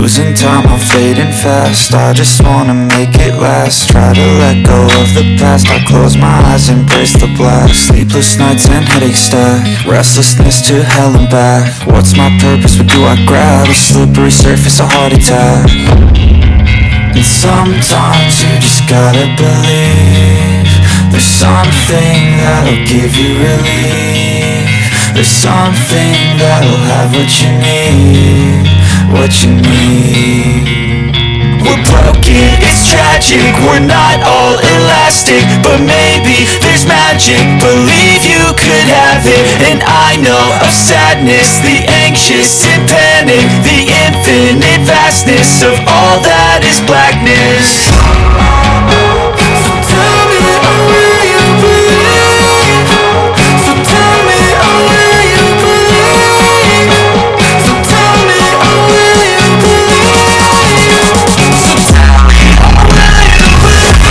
Losing time, I'm fading fast. I just wanna make it last. Try to let go of the past. I close my eyes, embrace the blast. Sleepless nights and headache stack. Restlessness to hell and back. What's my purpose, what do I grab? A slippery surface, a heart attack. And sometimes you just gotta believe there's something that'll give you relief. There's something that'll have what you need. What you need. We're broken, it's tragic. We're not all elastic, but maybe there's magic. Believe you could have it. And I know of sadness, the anxious and panic, the infinite vastness of all that is blackness. So tell me, oh, will you believe? So tell me, oh, will you believe? So tell me, oh, will you believe? So tell me, oh, will you believe?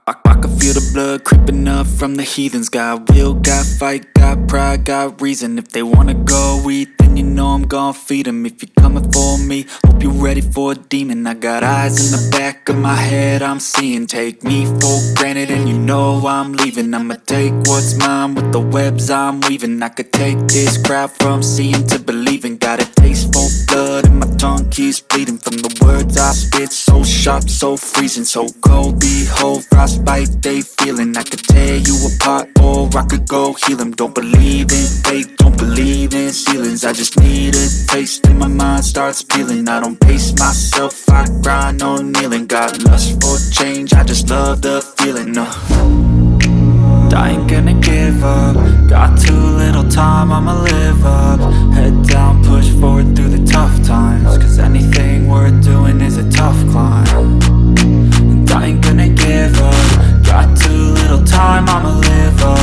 I can feel the blood creeping up from the heathens. Got will, got fight, got pride, got reason. If they wanna go eat, then you know I'm gon' feed them. If you're coming for me, hope you're ready for a demon. I got eyes in the back of my head, I'm seeing. Take me for granted and you know I'm leaving. I'ma take what's mine with the webs I'm weaving. I could take this crowd from seeing to believing. Got a taste for blood and my tongue keeps bleeding from the words I spit. So sharp, so freezing, so cold. Behold, frostbite they feeling. I could tear you apart or I could go heal them. Don't believe in fate, don't believe in ceilings. I just need a taste and my mind starts peeling. I don't pace myself, I grind on kneeling. Got lust for change, I just love the feeling. I ain't gonna give up. Got too little time, I'ma live up. Head down, push forward through the tough times. Cause anything worth doing is a tough climb. And I ain't gonna give up. Got too little time, I'ma live up.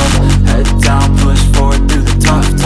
Head down, push forward through the tough times.